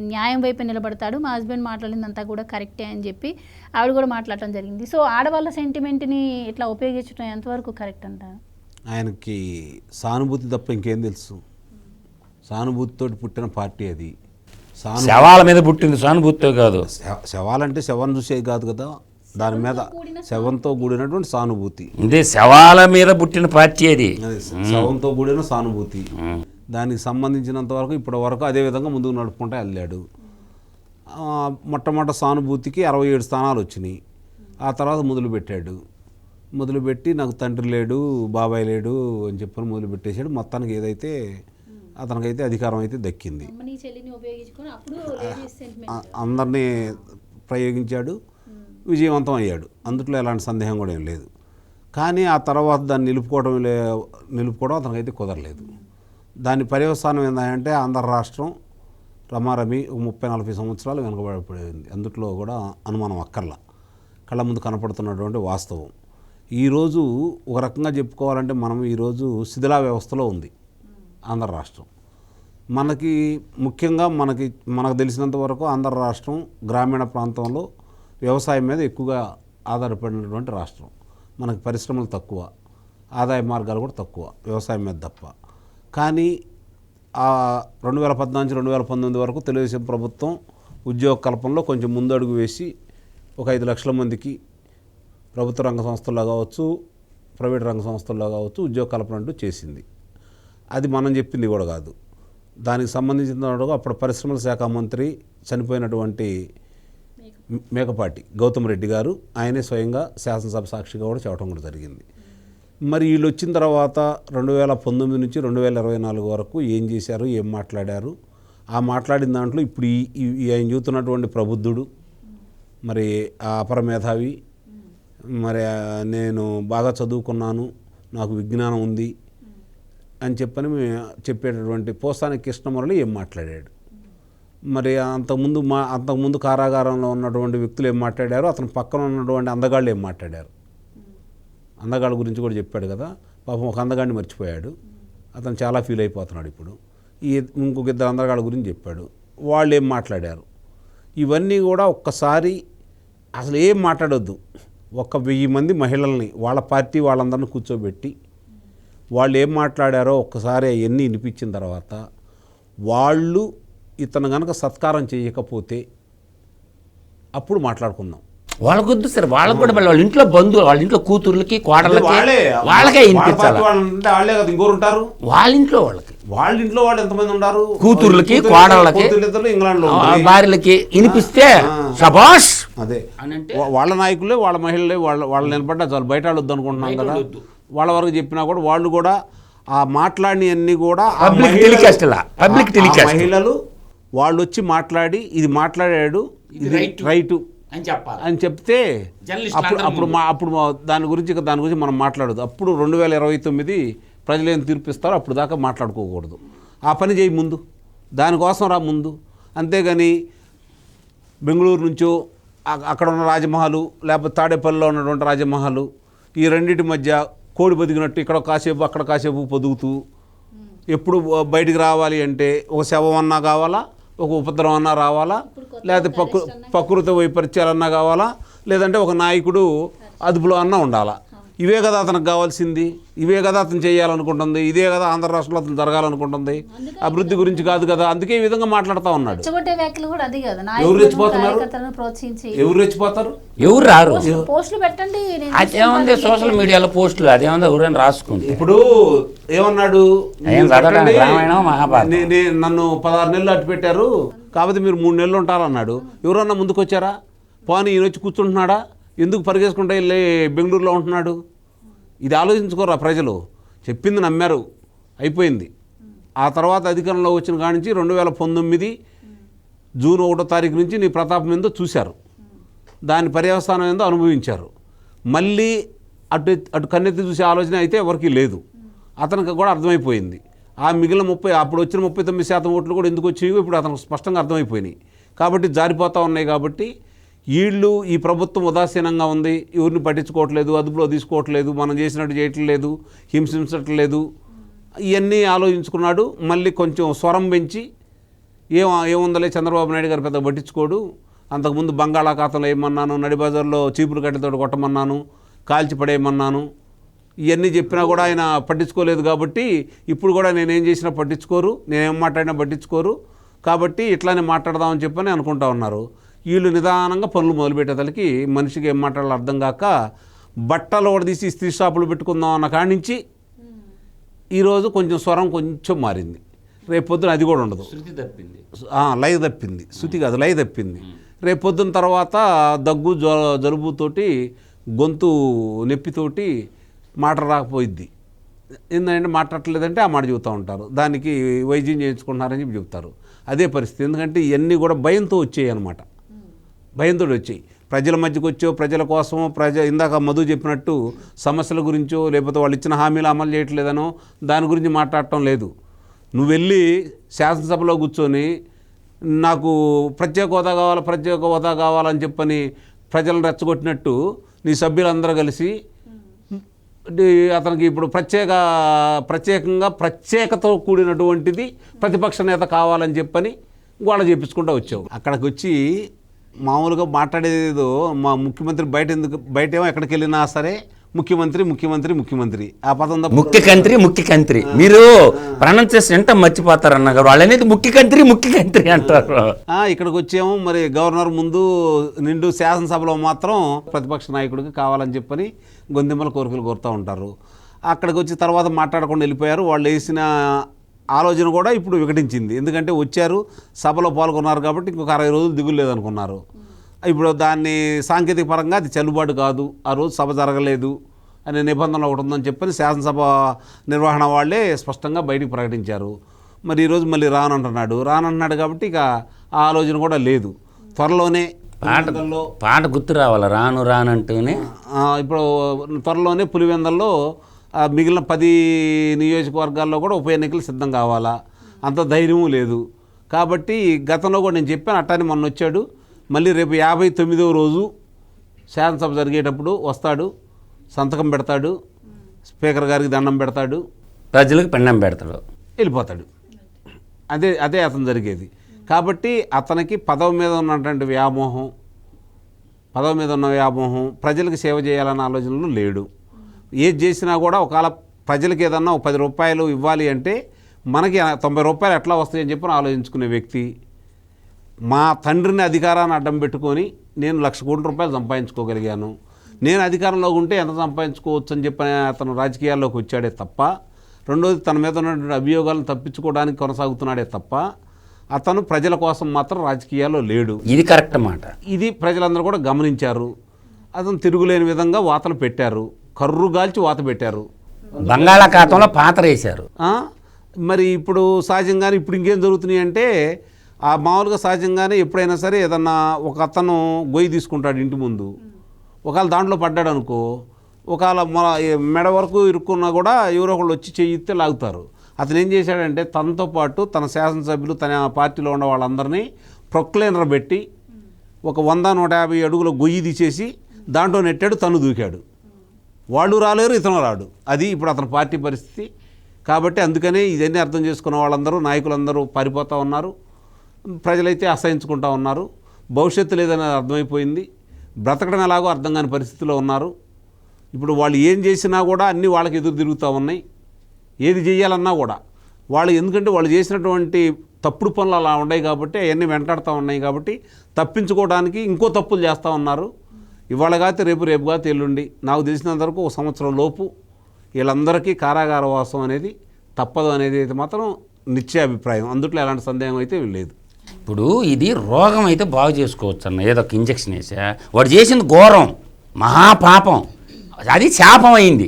న్యాయం వైపు నిలబడతాడు, మా హస్బెండ్ మాట్లాడిందంతా కూడా కరెక్టే అని చెప్పి ఆవిడ కూడా మాట్లాడటం జరిగింది. సో ఆడవాళ్ళ సెంటిమెంట్ని ఇట్లా ఉపయోగించడం ఎంతవరకు కరెక్ట్ అంటారు? ఆయనకి సానుభూతి తప్ప ఇంకేం తెలుసు? సానుభూతితో పుట్టిన పార్టీ అది. శవాల మీద పుట్టింది, సానుభూతితో కాదు. శవాలంటే శవం చూసేది కాదు కదా, దాని మీద శవంతో కూడినటువంటి సానుభూతి. ఇదే శవాల మీద పుట్టిన పార్టీ అది, శవంతో కూడిన సానుభూతి. దానికి సంబంధించినంత వరకు ఇప్పటి వరకు అదే విధంగా ముందుకు నడుపుకుంటూ వెళ్ళాడు. మొట్టమొదటి సానుభూతికి 67 స్థానాలు వచ్చినాయి. ఆ తర్వాత మొదలుపెట్టి నాకు తండ్రి లేడు, బాబాయ్ లేడు అని చెప్పని మొదలుపెట్టేశాడు. మొత్తానికి ఏదైతే అతనికైతే అధికారం అయితే దక్కింది. అందరినీ ప్రయోగించాడు, విజయవంతం అయ్యాడు. అందుట్లో ఎలాంటి సందేహం కూడా ఏం లేదు. కానీ ఆ తర్వాత దాన్ని నిలుపుకోవడం అతనికైతే కుదరలేదు. దాని పర్యవసానం ఏంటంటే ఆంధ్ర రాష్ట్రం రమారమి 30-40 సంవత్సరాలు వెనుకబడిపోయింది. అందుట్లో కూడా అనుమానం అక్కర్లా, కళ్ళ ముందు కనపడుతున్నటువంటి వాస్తవం. ఈరోజు ఒక రకంగా చెప్పుకోవాలంటే మనం ఈరోజు శిథిలా వ్యవస్థలో ఉంది ఆంధ్ర రాష్ట్రం. మనకి ముఖ్యంగా మనకు తెలిసినంత వరకు ఆంధ్ర రాష్ట్రం గ్రామీణ ప్రాంతంలో వ్యవసాయం మీద ఎక్కువగా ఆధారపడినటువంటి రాష్ట్రం. మనకి పరిశ్రమలు తక్కువ, ఆదాయ మార్గాలు కూడా తక్కువ వ్యవసాయం మీద తప్ప. కానీ 2014-2019 వరకు తెలుగుదేశం ప్రభుత్వం ఉద్యోగ కల్పనలో కొంచెం ముందడుగు వేసి ఒక 5 లక్షల మందికి ప్రభుత్వ రంగ సంస్థల్లో కావచ్చు, ప్రైవేట్ రంగ సంస్థల్లో కావచ్చు ఉద్యోగ కల్పన అంటూ చేసింది. అది మనం చెప్పింది కూడా కాదు. దానికి సంబంధించిన అప్పుడు పరిశ్రమల శాఖ మంత్రి చనిపోయినటువంటి మేకపాటి గౌతమ్ రెడ్డి గారు ఆయనే స్వయంగా శాసనసభ సాక్షిగా కూడా చెప్పడం కూడా జరిగింది. మరి వీళ్ళు వచ్చిన తర్వాత 2019 నుంచి 2024 వరకు ఏం చేశారు, ఏం మాట్లాడారు, ఆ మాట్లాడిన దాంట్లో ఇప్పుడు ఆయన చూస్తున్నటువంటి ప్రబుద్ధుడు, మరి ఆ అపర మేధావి, మరి నేను బాగా చదువుకున్నాను, నాకు విజ్ఞానం ఉంది అని చెప్పేటటువంటి పోసాని కృష్ణమురళి ఏం మాట్లాడాడు, మరి అంతకుముందు కారాగారంలో ఉన్నటువంటి వ్యక్తులు ఏం మాట్లాడారు, అతని పక్కన ఉన్నటువంటి అందగాళ్ళు ఏం మాట్లాడారు. అందగాళ్ళ గురించి కూడా చెప్పాడు కదా, పాపం ఒక అందగాడిని మర్చిపోయాడు, అతను చాలా ఫీల్ అయిపోతున్నాడు ఇప్పుడు. ఇంకొక 2 అందగాళ్ళ గురించి చెప్పాడు, వాళ్ళు ఏం మాట్లాడారు. ఇవన్నీ కూడా ఒక్కసారి అసలు ఏం మాట్లాడొద్దు, 1000 మంది మహిళల్ని వాళ్ళ పార్టీ వాళ్ళందరినీ కూర్చోబెట్టి వాళ్ళు ఏం మాట్లాడారో ఒక్కసారి అవన్నీ వినిపించిన తర్వాత వాళ్ళు ఇతను కనుక సత్కారం చేయకపోతే అప్పుడు మాట్లాడుకుందాం. వాళ్ళకొద్దు సార్, వాళ్ళకు కూడా వాళ్ళ ఇంట్లో బంధువులు, వాళ్ళ ఇంట్లో కూతుర్లకి కోడళ్ళకి వాళ్ళకే వినిపించాలి. వాళ్ళే కదా ఇంకోరు ఉంటారు, వాళ్ళ ఇంట్లో వాళ్ళు ఎంతమంది ఉంటారు, కూతుర్లకి కోడళ్ళకి ఇంగ్లాండ్ లో భార్యలకి వినిపిస్తే శభాష్. అదే వాళ్ళ నాయకులే, వాళ్ళ మహిళలే, వాళ్ళు నిలబడ్డా చాలు, బయట వాళ్ళు వద్దు అనుకుంటున్నాం కదా. వాళ్ళ వరకు చెప్పినా కూడా వాళ్ళు కూడా ఆ మాట్లాడినవన్నీ కూడా మహిళలు వాళ్ళు వచ్చి మాట్లాడి ఇది మాట్లాడాడు, ఇది రైటు అని చెప్తే అప్పుడు దాని గురించి మనం మాట్లాడదు. అప్పుడు 2029 ప్రజలు ఏం తీర్పిస్తారో అప్పుడు దాకా మాట్లాడుకోకూడదు. ఆ పని చేయి ముందు, దానికోసం రా ముందు. అంతేగాని బెంగళూరు నుంచో అక్కడ ఉన్న రాజమహల్, లేకపోతే తాడేపల్లిలో ఉన్నటువంటి రాజమహల్, ఈ రెండింటి మధ్య కోడి బతికినట్టు ఇక్కడ కాసేపు అక్కడ కాసేపు పొదుగుతూ ఎప్పుడు బయటికి రావాలి అంటే ఒక శవం అన్నా కావాలా, ఒక ఉపద్రవం అన్నా రావాలా, లేకపోతే ప్రకృతి వైపరీత్యాలన్నా కావాలా, లేదంటే ఒక నాయకుడు అదుపులో అన్నా ఉండాలా. ఇవే కదా అతనికి కావాల్సింది, ఇవే కదా అతను చేయాలనుకుంటుంది, ఇదే కదా ఆంధ్ర రాష్ట్రంలో అతను జరగాలనుకుంటుంది, అభివృద్ధి గురించి కాదు కదా. అందుకే ఈ విధంగా మాట్లాడుతూ ఉన్నాడు. ఎవరు రెచ్చిపోతున్నారు, ఎవరు రెచ్చిపోతారు, ఎవరు రారు. అదేముంది సోషల్ మీడియాలో పోస్టులు, అదేముంది ఎవరైనా రాసుకుంది. ఇప్పుడు ఏమన్నాడు, నన్ను 16 నెలలు అట్టు పెట్టారు కాబట్టి మీరు 3 నెలలు ఉంటారన్నాడు. ఎవరన్నా ముందుకు వచ్చారా? పోనీ ఈయన వచ్చి కూర్చుంటున్నాడా? ఎందుకు పరిగెసుకుంటా వెళ్ళి బెంగళూరులో ఉంటున్నాడు? ఇది ఆలోచించుకోరా ప్రజలు. చెప్పింది నమ్మారు, అయిపోయింది. ఆ తర్వాత అధికారంలో వచ్చిన కాడి నుంచి 2019 జూన్ 1వ తారీఖు నుంచి నీ ప్రతాపం ఏందో చూశారు, దాని పర్యవసానం ఏందో అనుభవించారు. మళ్ళీ అటు కన్నెత్తి చూసే ఆలోచన అయితే ఎవరికీ లేదు. అతనికి కూడా అర్థమైపోయింది. ఆ మిగిలిన అప్పుడు వచ్చిన 39% ఓట్లు కూడా ఎందుకు వచ్చాయో ఇప్పుడు అతనికి స్పష్టంగా అర్థమైపోయినాయి. కాబట్టి జారిపోతూ ఉన్నాయి. కాబట్టి వీళ్ళు ఈ ప్రభుత్వం ఉదాసీనంగా ఉంది, ఎవరిని పట్టించుకోవట్లేదు, అదుపులో తీసుకోవట్లేదు, మనం చేసినట్టు చేయట్లేదు, హింసించట్లేదు, ఇవన్నీ ఆలోచించుకున్నాడు. మళ్ళీ కొంచెం స్వరం పెంచి ఏముందలే చంద్రబాబు నాయుడు గారు పెద్ద పట్టించుకోడు, అంతకుముందు బంగాళాఖాతంలో ఏమన్నాను, నడిబజార్లో చీపురు కట్టెతో కొట్టమన్నాను, కాల్చి పడేయమన్నాను, ఇవన్నీ చెప్పినా కూడా ఆయన పట్టించుకోలేదు. కాబట్టి ఇప్పుడు కూడా నేనేం చేసినా పట్టించుకోరు, నేనేం మాట్లాడినా పట్టించుకోరు, కాబట్టి ఇట్లానే మాట్లాడదామని చెప్పని అనుకుంటా ఉన్నారు. వీళ్ళు నిదానంగా పనులు మొదలుపెట్టేతలకి మనిషికి ఏం మాట్లాడాలో అర్థం కాక బట్టలు తీసి ఇస్త్రీ షాపులు పెట్టుకుందాం అన్న కాడి నుంచి ఈరోజు కొంచెం స్వరం కొంచెం మారింది. రేపు పొద్దున అది కూడా ఉండదు, లయ తప్పింది, శృతి కాదు లయ తప్పింది. రేపు పొద్దున తర్వాత దగ్గు జలుబుతోటి గొంతు నొప్పితోటి మాట రాకపోయిద్ది. ఏంటంటే మాట్లాడలేదంటే ఆ మాట చెబుతూ ఉంటారు, దానికి వైద్యం చేయించుకుంటున్నారని చెప్పి చెప్తారు. అదే పరిస్థితి. ఎందుకంటే ఇవన్నీ కూడా భయంతో వచ్చాయి అన్నమాట, భయంతో వచ్చాయి. ప్రజల మధ్యకు వచ్చో, ప్రజల కోసమో, ఇందాక మధు చెప్పినట్టు సమస్యల గురించో, లేకపోతే వాళ్ళు ఇచ్చిన హామీలు అమలు చేయట్లేదనో దాని గురించి మాట్లాడటం లేదు. నువ్వు వెళ్ళి శాసనసభలో కూర్చొని నాకు ప్రత్యేక హోదా కావాలని చెప్పని ప్రజలను రెచ్చగొట్టినట్టు నీ సభ్యులందరూ కలిసి అతనికి ఇప్పుడు ప్రత్యేకతో కూడినటువంటిది ప్రతిపక్ష నేత కావాలని చెప్పని గోడ చేపించుకుంటూ వచ్చావు. అక్కడికి వచ్చి మామూలుగా మాట్లాడేదేదో మా ముఖ్యమంత్రి బయటేమో ఎక్కడికి వెళ్ళినా సరే ముఖ్యమంత్రి ఆ పదం ముఖ్యమంత్రి మీరు ప్రొనౌన్సియేషన్ అంటే మర్చిపోతారన్న గారు, వాళ్ళు అనేది ముఖ్యమంత్రి అంటారు. ఇక్కడికి వచ్చేమో మరి గవర్నర్ ముందు నిండు శాసనసభలో మాత్రం ప్రతిపక్ష నాయకుడికి కావాలని చెప్పని గొంతెమ్మల కోరికలు కోరుతూ ఉంటారు. అక్కడికి వచ్చి తర్వాత మాట్లాడకుండా వెళ్ళిపోయారు. వాళ్ళు వేసిన ఆలోచన కూడా ఇప్పుడు వికటించింది. ఎందుకంటే వచ్చారు, సభలో పాల్గొన్నారు కాబట్టి ఇంకొక 60 రోజులు దిగులు లేదనుకున్నారు. ఇప్పుడు దాన్ని సాంకేతిక పరంగా అది చెల్లుబాటు కాదు, ఆ రోజు సభ జరగలేదు అనే నిబంధనలు ఒకటి ఉందని చెప్పని శాసనసభ నిర్వహణ వాళ్ళే స్పష్టంగా బయటికి ప్రకటించారు. మరి ఈరోజు మళ్ళీ రానంటున్నాడు కాబట్టి ఇక ఆ ఆలోచన కూడా లేదు. త్వరలోనే పాట గుర్తు రావాలి, రానంటూనే ఇప్పుడు త్వరలోనే పులివెందల్లో మిగిలిన 10 నియోజకవర్గాల్లో కూడా ఉప ఎన్నికలు సిద్ధం కావాలా, అంత ధైర్యము లేదు. కాబట్టి గతంలో కూడా నేను చెప్పాను, అట్టాని మొన్న వచ్చాడు. మళ్ళీ రేపు 59వ రోజు శాసనసభ జరిగేటప్పుడు వస్తాడు, సంతకం పెడతాడు, స్పీకర్ గారికి దండం పెడతాడు, ప్రజలకు పెండం పెడతాడు, వెళ్ళిపోతాడు. అదే అతను జరిగేది. కాబట్టి అతనికి పదవి మీద ఉన్న వ్యామోహం, ప్రజలకు సేవ చేయాలన్న ఆలోచనలు లేడు. ఏది చేసినా కూడా ఒకవేళ ప్రజలకు ఏదన్నా 10 రూపాయలు ఇవ్వాలి అంటే మనకి 90 రూపాయలు ఎట్లా వస్తాయని చెప్పి ఆలోచించుకునే వ్యక్తి. మా తండ్రిని అధికారాన్ని అడ్డం పెట్టుకొని నేను 1,00,000 కోట్ల రూపాయలు సంపాదించుకోగలిగాను, నేను అధికారంలో ఉంటే ఎంత సంపాదించుకోవచ్చు అని చెప్పి అతను రాజకీయాల్లోకి వచ్చాడే తప్ప, రెండోది తన మీద ఉన్నటువంటి అభియోగాలను తప్పించుకోవడానికి కొనసాగుతున్నాడే తప్ప అతను ప్రజల కోసం మాత్రం రాజకీయాల్లో లేడు. ఇది కరెక్ట్ మాట. ఇది ప్రజలందరూ కూడా గమనించారు. అతను తిరుగులేని విధంగా వాతలు పెట్టారు, కర్రుగాల్చి వాత పెట్టారు, బంగాళాఖాతంలో పాత్ర వేశారు. మరి ఇప్పుడు సహజంగానే ఇప్పుడు ఇంకేం జరుగుతున్నాయి అంటే మామూలుగా సహజంగానే ఎప్పుడైనా సరే ఏదన్నా ఒక అతను గొయ్యి తీసుకుంటాడు ఇంటి ముందు, ఒకవేళ దాంట్లో పడ్డాడు అనుకో, ఒకవేళ మెడ వరకు ఇరుక్కున్నా కూడా ఎవరో ఒకళ్ళు వచ్చి చెయ్యితే లాగుతారు. అతను ఏం చేశాడంటే తనతో పాటు తన శాసనసభ్యులు, తన పార్టీలో ఉన్న వాళ్ళందరినీ ప్రొక్లైనర్ పెట్టి ఒక 100-150 అడుగుల గొయ్యి తీసేసి దాంట్లో నెట్టాడు, తను దూకాడు. వాళ్ళు రాలేరు, ఇతను రాడు. అది ఇప్పుడు అతని పార్టీ పరిస్థితి. కాబట్టి అందుకనే ఇదన్నీ అర్థం చేసుకున్న వాళ్ళందరూ, నాయకులందరూ పారిపోతూ ఉన్నారు, ప్రజలైతే అసహించుకుంటూ ఉన్నారు. భవిష్యత్తు లేదనేది అర్థమైపోయింది, బ్రతకడం ఎలాగో అర్థం కాని పరిస్థితిలో ఉన్నారు. ఇప్పుడు వాళ్ళు ఏం చేసినా కూడా అన్నీ వాళ్ళకి ఎదురు తిరుగుతూ ఉన్నాయి. ఏది చేయాలన్నా కూడా వాళ్ళు, ఎందుకంటే వాళ్ళు చేసినటువంటి తప్పుడు పనులు అలా ఉన్నాయి కాబట్టి అవన్నీ వెంటాడుతూ ఉన్నాయి కాబట్టి తప్పించుకోవడానికి ఇంకో తప్పులు చేస్తూ ఉన్నారు. ఇవాళ కాతే రేపు కాతే ఎల్లుండి, నాకు తెలిసినంతవరకు 1 సంవత్సరం లోపు వీళ్ళందరికీ కారాగార వాసం అనేది తప్పదు అనేది అయితే మాత్రం నిశ్చయాభిప్రాయం. అందుట్లో ఎలాంటి సందేహం అయితే లేదు. ఇప్పుడు ఇది రోగం అయితే బాగు చేసుకోవచ్చు అన్న, ఏదో ఒక ఇంజక్షన్ వేసా, వాడు చేసింది ఘోరం, మహాపాపం, అది శాపం అయింది,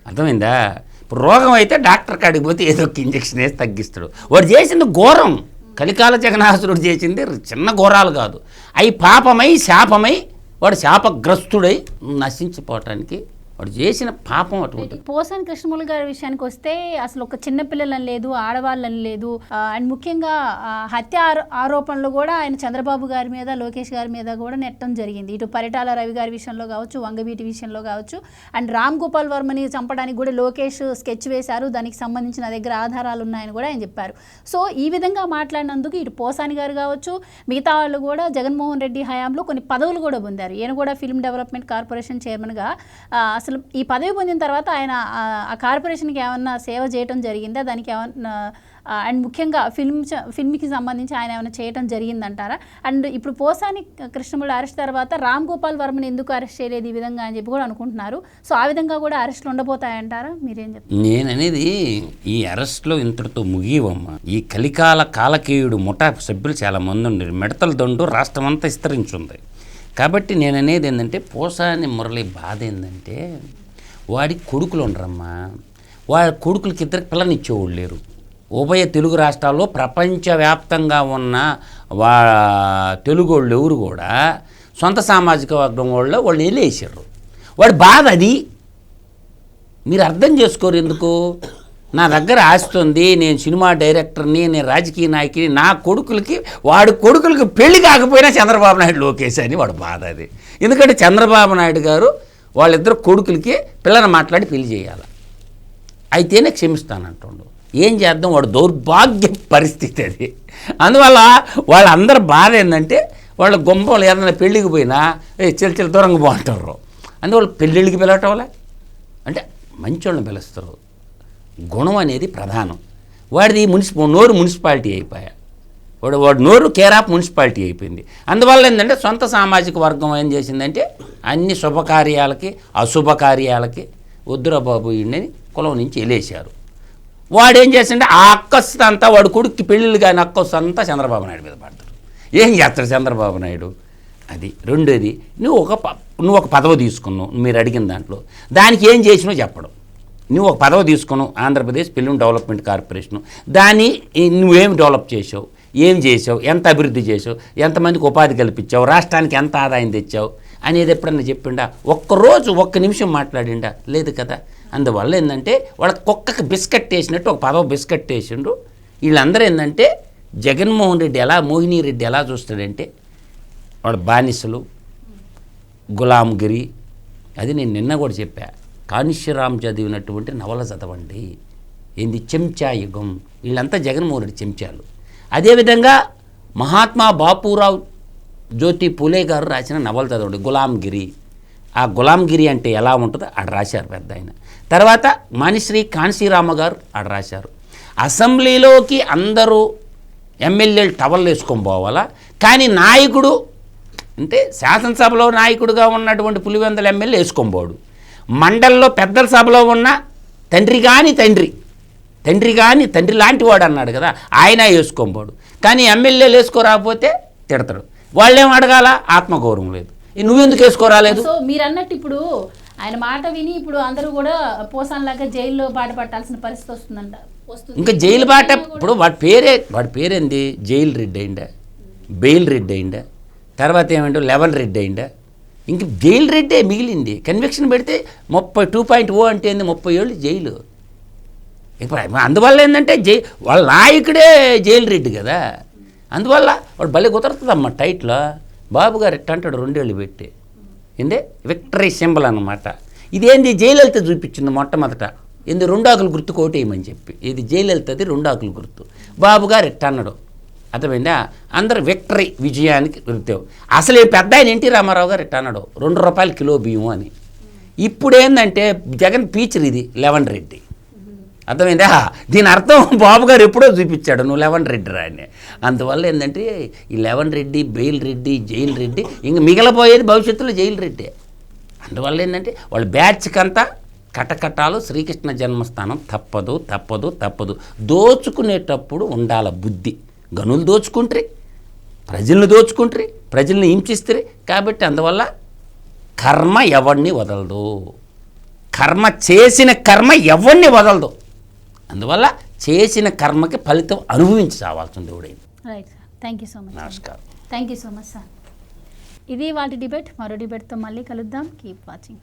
అర్థమైందా? ఇప్పుడు రోగం అయితే డాక్టర్ కాడికి పోతే ఏదో ఒక ఇంజక్షన్ వేసి తగ్గిస్తాడు. వాడు చేసింది ఘోరం, కలికాల జగన్నాథుడు చేసింది చిన్న ఘోరాలు కాదు, అవి పాపమై శాపమై వాడు శాపగ్రస్తుడై నశించిపోవటానికి వాడు చేసిన పాపం అటువంటి. పోసాని కృష్ణమూర్తి గారి విషయానికి వస్తే అసలు ఒక చిన్న పిల్లలని లేదు, ఆడవాళ్ళని లేదు, అండ్ ముఖ్యంగా హత్య ఆరోపణలు కూడా ఆయన చంద్రబాబు గారి మీద, లోకేష్ గారి మీద కూడా నెట్టడం జరిగింది. ఇటు పరిటాల రవి గారి విషయంలో కావచ్చు, వంగవీటి విషయంలో కావచ్చు, అండ్ రామ్ గోపాల్ వర్మని చంపడానికి కూడా లోకేష్ స్కెచ్ వేశారు, దానికి సంబంధించిన దగ్గర ఆధారాలు ఉన్నాయని కూడా ఆయన చెప్పారు. సో ఈ విధంగా మాట్లాడినందుకు ఇటు పోసాని గారు కావచ్చు, మిగతా వాళ్ళు కూడా జగన్మోహన్ రెడ్డి హయాంలో కొన్ని పదవులు కూడా పొందారు. ఈయన కూడా ఫిల్మ్ డెవలప్మెంట్ కార్పొరేషన్ చైర్మన్గా అసలు ఈ పదవి పొందిన తర్వాత ఆయన ఆ కార్పొరేషన్కి ఏమన్నా సేవ చేయటం జరిగిందా, దానికి ఏమన్నా అండ్ ముఖ్యంగా ఫిల్మ్కి సంబంధించి ఆయన ఏమైనా చేయటం జరిగిందంటారా? అండ్ ఇప్పుడు పోసాని కృష్ణమూర్తి అరెస్ట్ తర్వాత రామ్ గోపాల్ వర్మని ఎందుకు అరెస్ట్ చేయలేదు ఈ విధంగా అని చెప్పి కూడా అనుకుంటున్నారు. సో ఆ విధంగా కూడా అరెస్టులు ఉండబోతాయంటారా? మీరేం చెప్తారు? నేననేది ఈ అరెస్ట్లో ఇంతటితో ముగియవమ్మా. ఈ కలికాల కాలకేయుడు ముఠా సభ్యులు చాలామంది ఉండేది, మిడతల దండు రాష్ట్రం అంతా విస్తరించుంది. కాబట్టి నేను అనేది ఏంటంటే పోసాని మురళి బాధ ఏంటంటే వాడి కొడుకులు ఉండరమ్మా, వాడి కొడుకులకి ఇద్దరికి పిల్లనిచ్చేవాళ్ళు లేరు. ఉభయ తెలుగు రాష్ట్రాల్లో ప్రపంచవ్యాప్తంగా ఉన్న తెలుగు వాళ్ళు ఎవరు కూడా సొంత సామాజిక వర్గం వాళ్ళు వెళ్ళేసారు. వాడి బాధ అది. మీరు అర్థం చేసుకోరు ఎందుకు? నా దగ్గర ఆస్తుంది, నేను సినిమా డైరెక్టర్ని, నేను రాజకీయ నాయకుని, నా కొడుకులకి వాడి కొడుకులకి పెళ్లి కాకపోయినా చంద్రబాబు నాయుడు లోకేష్ అని వాడు బాధ అది. ఎందుకంటే చంద్రబాబు నాయుడు గారు వాళ్ళిద్దరు కొడుకులకి పిల్లని మాట్లాడి పెళ్లి చేయాలి, అయితేనే క్షమిస్తానంటుండు. ఏం చేద్దాం, వాడు దౌర్భాగ్య పరిస్థితి అది. అందువల్ల వాళ్ళందరి బాధ ఏంటంటే వాళ్ళ గుంపలు ఏదైనా పెళ్ళికి పోయినా చిల్ల దూరంగా బాగుంటారు. అందువల్ల పెళ్ళిళ్ళకి పిలవటం వల్ల అంటే మంచోళ్ళని పిలుస్తారు. గుణం అనేది ప్రధానం. వాడిది నోరు మున్సిపాలిటీ అయిపోయా, వాడు నోరు కేర్ ఆఫ్ మున్సిపాలిటీ అయిపోయింది. అందువల్ల ఏంటంటే సొంత సామాజిక వర్గం ఏం చేసిందంటే అన్ని శుభకార్యాలకి అశుభకార్యాలకి వద్దురా బాబు ఈయనని కులం నుంచి వెళ్ళేశారు. వాడు ఏం చేసిందంటే ఆ అక్కస్సు అంతా వాడు కొడుక్కి పెళ్ళిళ్ళు కానీ అక్కస్సు అంతా చంద్రబాబు నాయుడు మీద పడతాడు. ఏం చేస్తాడు చంద్రబాబు నాయుడు? అది రెండోది, నువ్వు ఒక పదవి తీసుకున్నావు, మీరు అడిగిన దాంట్లో దానికి ఏం చేసినావు చెప్పడం. నువ్వు ఒక పదవి తీసుకున్నావు, ఆంధ్రప్రదేశ్ ఫిల్మ్ డెవలప్మెంట్ కార్పొరేషను, దాన్ని నువ్వేం డెవలప్ చేసావు, ఏం చేసావు, ఎంత అభివృద్ధి చేసావు, ఎంతమందికి ఉపాధి కల్పించావు, రాష్ట్రానికి ఎంత ఆదాయం తెచ్చావు అనేది ఎప్పుడన్నా చెప్పిండా? ఒక్కరోజు ఒక్క నిమిషం మాట్లాడిండా? లేదు కదా. అందువల్ల ఏంటంటే వాళ్ళకి కుక్కకి బిస్కెట్ వేసినట్టు ఒక పదవి బిస్కెట్ వేసిండు. వీళ్ళందరూ ఏంటంటే జగన్మోహన్ రెడ్డి మోహిని రెడ్డి ఎలా చూస్తాడంటే వాడు బానిసలు, గులాంగిరి. అది నేను నిన్న కూడా చెప్పా, కాన్షీరామ్ చదివినటువంటి నవల చదవండి. ఏంది చెంచా యుగం, వీళ్ళంతా జగన్మోహన్ రెడ్డి చెంచాలు. అదేవిధంగా మహాత్మా బాపురావు జ్యోతి పూలే గారు రాసిన నవల చదవండి, గులాంగిరి. ఆ గులాంగిరి అంటే ఎలా ఉంటుందో ఆడ రాశారు పెద్ద ఆయన. తర్వాత మణిశ్రీ కాన్షీరామ గారు ఆడ రాశారు. అసెంబ్లీలోకి అందరూ ఎమ్మెల్యేలు టవల్ వేసుకొని పోవాలా, కానీ నాయకుడు అంటే శాసనసభలో నాయకుడిగా ఉన్నటువంటి పులివెందుల ఎమ్మెల్యే వేసుకోబోడు. మండలిలో పెద్దల సభలో ఉన్న తండ్రి లాంటి వాడు అన్నాడు కదా, ఆయన వేసుకోబోడు. కానీ ఎమ్మెల్యేలు వేసుకోరాకపోతే తిడతాడు. వాళ్ళేం అడగాల? ఆత్మగౌరవం లేదు. నువ్వెందుకు వేసుకోరాలేదు? సో మీరు అన్నట్టు ఇప్పుడు ఆయన మాట విని ఇప్పుడు అందరూ కూడా పోసాన్లాగా జైల్లో బాట పట్టాల్సిన పరిస్థితి వస్తుందంట. ఇంకా జైలు బాట ఇప్పుడు వాడి పేరేంది? జైలు రెడ్డి అయిందా, బెయిల్ రెడ్డి అయిందా, తర్వాత ఏమంటే 11 రెడ్డి అయిందా, ఇంక జైలు రెడ్డే మిగిలింది. కన్విక్షన్ పెడితే 2.0 అంటే ఏంది, 30 ఏళ్ళు జైలు. ఇప్పుడు అందువల్ల ఏంటంటే వాళ్ళ నాయకుడే జైలు రెడ్డి కదా. అందువల్ల వాడు భలే కుదరుతుందమ్మా టైట్లో. బాబు గారు ఎట్ట అంటాడు 2 ఏళ్ళు పెట్టి, ఏందే విక్టరీ సింబల్ అన్నమాట. ఇదేంది జయలలిత చూపించింది మొట్టమొదట, ఏంది 2 ఆకులు గుర్తు కోటేయమని చెప్పి. ఇది జయలలితది 2 ఆకులు గుర్తు. బాబు గారు ఎట్ట అన్నాడు అర్థమైందా? అందరు విక్టరీ విజయానికి వృత్తం. అసలు ఈ పెద్ద ఆయన ఎన్టీ రామారావు గారు ఎట్ట అన్నాడు, 2 రూపాయలు కిలో బియ్యం అని. ఇప్పుడు ఏంటంటే జగన్ పీచర్ ఇది 11 రెడ్డి. అర్థమైందా? దీని అర్థం బాబు గారు ఎప్పుడో చూపించాడు, నువ్వు 11 రెడ్డి రా అని. అందువల్ల ఏంటంటే ఈ 11 రెడ్డి, బెయిల్ రెడ్డి, జైలు రెడ్డి, ఇంక మిగిలిపోయేది భవిష్యత్తులో జైలు రెడ్డి. అందువల్ల ఏంటంటే వాళ్ళ బ్యాచ్కంతా కటకటాలు, శ్రీకృష్ణ జన్మస్థానం తప్పదు. దోచుకునేటప్పుడు ఉండాల బుద్ధి. గనులు దోచుకుంటారు, ప్రజలను దోచుకుంటారు, ప్రజల్ని హింసిస్తారు. కాబట్టి అందువల్ల కర్మ ఎవరిని వదలదు, చేసిన కర్మ ఎవరిని వదలదు. అందువల్ల చేసిన కర్మకి ఫలితం అనుభవించి చావాల్సింది ఎవడైనా. Right sir, thank you so much. నమస్కారం. Thank you so much sir. ఇది వాటి డిబేట్. మరో డిబేట్తో మళ్ళీ కలుద్దాం. Keep watching.